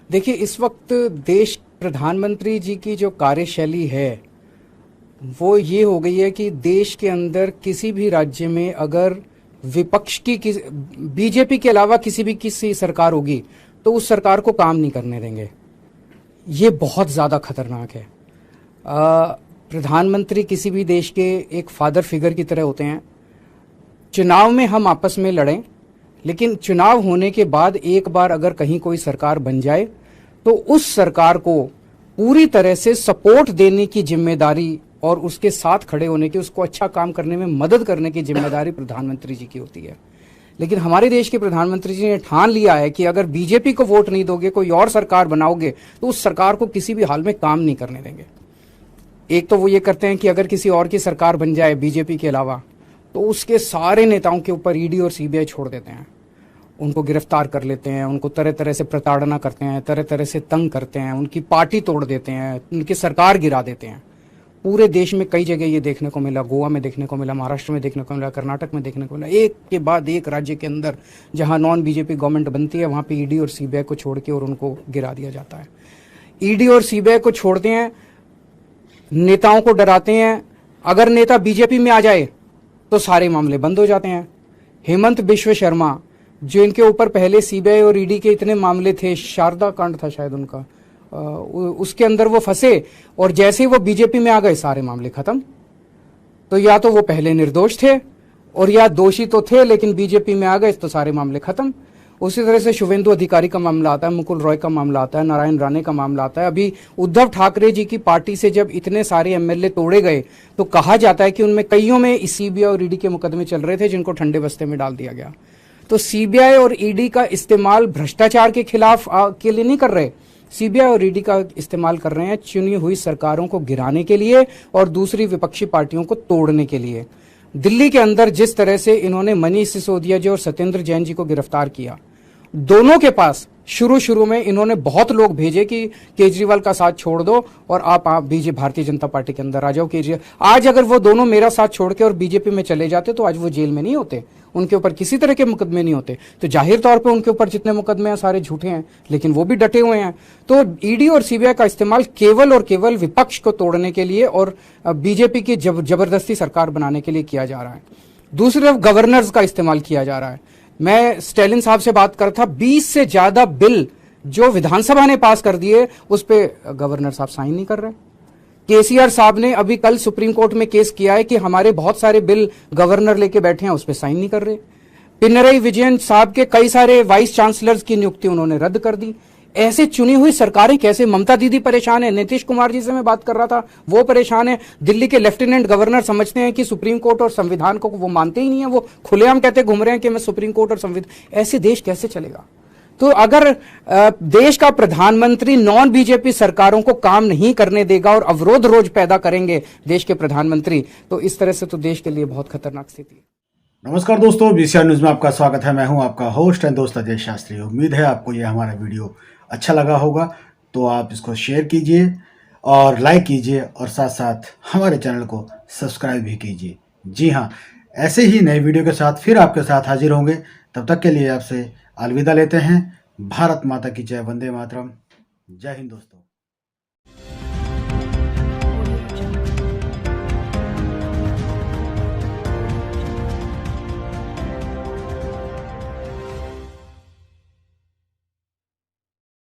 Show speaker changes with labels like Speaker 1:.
Speaker 1: देखिए, इस वक्त देश प्रधानमंत्री जी की जो कार्यशैली है वो ये हो गई है कि देश के अंदर किसी भी राज्य में अगर विपक्ष की बीजेपी के अलावा किसी सरकार होगी तो उस सरकार को काम नहीं करने देंगे। ये बहुत ज़्यादा खतरनाक है। प्रधानमंत्री किसी भी देश के एक फादर फिगर की तरह होते हैं। चुनाव में हम आपस में लड़ें, लेकिन चुनाव होने के बाद एक बार अगर कहीं कोई सरकार बन जाए तो उस सरकार को पूरी तरह से सपोर्ट देने की जिम्मेदारी और उसके साथ खड़े होने की, उसको अच्छा काम करने में मदद करने की जिम्मेदारी प्रधानमंत्री जी की होती है। लेकिन हमारे देश के प्रधानमंत्री जी ने ठान लिया है कि अगर बीजेपी को वोट नहीं दोगे, कोई और सरकार बनाओगे, तो उस सरकार को किसी भी हाल में काम नहीं करने देंगे। एक तो वो ये करते हैं कि अगर किसी और की सरकार बन जाए बीजेपी के अलावा, तो उसके सारे नेताओं के ऊपर ईडी और सीबीआई छोड़ देते हैं, उनको गिरफ्तार कर लेते हैं, उनको तरह तरह से प्रताड़ना करते हैं, तरह तरह से तंग करते हैं, उनकी पार्टी तोड़ देते हैं, उनकी सरकार गिरा देते हैं। पूरे देश में कई जगह ये देखने को मिला, गोवा में देखने को मिला, महाराष्ट्र में देखने को मिला, कर्नाटक में देखने को मिला। एक के बाद एक राज्य के अंदर जहां नॉन बीजेपी गवर्नमेंट बनती है वहां पे ईडी और सीबीआई को छोड़ के और उनको गिरा दिया जाता है। ईडी और सीबीआई को छोड़ते हैं, नेताओं को डराते हैं। अगर नेता बीजेपी में आ जाए तो सारे मामले बंद हो जाते हैं। हेमंत बिश्व शर्मा, जो इनके ऊपर पहले सीबीआई और ईडी के इतने मामले थे, शारदा कांड था शायद उनका, उसके अंदर वो फंसे और जैसे ही वो बीजेपी में आ गए सारे मामले खत्म। तो या तो वो पहले निर्दोष थे और या दोषी तो थे लेकिन बीजेपी में आ गए तो सारे मामले खत्म। उसी तरह से शुभेंदु अधिकारी का मामला आता है, मुकुल रॉय का मामला आता है, नारायण राणे का मामला आता है। अभी उद्धव ठाकरे जी की पार्टी से जब इतने सारे एमएलए तोड़े गए तो कहा जाता है कि उनमें कईयों में सीबीआई और ईडी के मुकदमे चल रहे थे जिनको ठंडे बस्ते में डाल दिया गया। तो सीबीआई और ईडी का इस्तेमाल भ्रष्टाचार के खिलाफ के लिए नहीं कर रहे, सीबीआई और ईडी का इस्तेमाल कर रहे हैं चुनी हुई सरकारों को गिराने के लिए और दूसरी विपक्षी पार्टियों को तोड़ने के लिए। दिल्ली के अंदर जिस तरह से इन्होंने मनीष सिसोदिया जी और सत्येंद्र जैन जी को गिरफ्तार किया, दोनों के पास शुरू में इन्होंने बहुत लोग भेजे कि केजरीवाल का साथ छोड़ दो और आप बीजेपी भारतीय जनता पार्टी के अंदर आ जाओ। केजरीवाल आज अगर वो दोनों मेरा साथ छोड़ के और बीजेपी में चले जाते तो आज वो जेल में नहीं होते, उनके ऊपर किसी तरह के मुकदमे नहीं होते। तो जाहिर तौर पे उनके ऊपर जितने मुकदमे हैं सारे झूठे हैं, लेकिन वो भी डटे हुए हैं। तो ईडी और सीबीआई का इस्तेमाल केवल और केवल विपक्ष को तोड़ने के लिए और बीजेपी की जबरदस्ती सरकार बनाने के लिए किया जा रहा है। दूसरी तरफ गवर्नर्स का इस्तेमाल किया जा रहा है। मैं स्टैलिन साहब से बात कर था, 20 से ज्यादा बिल जो विधानसभा ने पास कर दिए उस पे गवर्नर साहब साइन नहीं कर रहे। केसीआर साहब ने अभी कल सुप्रीम कोर्ट में केस किया है कि हमारे बहुत सारे बिल गवर्नर लेके बैठे हैं, उस पे साइन नहीं कर रहे। पिनरई विजयन साहब के कई सारे वाइस चांसलर्स की नियुक्ति उन्होंने रद्द कर दी। ऐसे चुनी हुई सरकारें कैसे? ममता दीदी परेशान है, नीतीश कुमार जी से मैं बात कर रहा था, वो परेशान है। दिल्ली के लेफ्टिनेंट गवर्नर समझते हैं कि सुप्रीम कोर्ट और संविधान को वो मानते ही नहीं है, वो खुलेआम कहते घूम रहे हैं कि मैं सुप्रीम कोर्ट और संविधान। ऐसे देश कैसे चलेगा? तो अगर देश का प्रधानमंत्री नॉन बीजेपी सरकारों को काम नहीं करने देगा और अवरोध रोज पैदा करेंगे देश के प्रधानमंत्री, तो इस तरह से तो देश के लिए बहुत खतरनाक स्थिति है।
Speaker 2: नमस्कार दोस्तों, बीसीआर न्यूज में आपका स्वागत है। मैं हूं आपका होस्ट एंड दोस्त अजय शास्त्री। उम्मीद है आपको यह हमारा वीडियो अच्छा लगा होगा, तो आप इसको शेयर कीजिए और लाइक कीजिए और साथ साथ हमारे चैनल को सब्सक्राइब भी कीजिए। जी हाँ, ऐसे ही नए वीडियो के साथ फिर आपके साथ हाजिर होंगे। तब तक के लिए आपसे अलविदा लेते हैं। भारत माता की जय, वंदे मातरम। जय हिंद दोस्तों।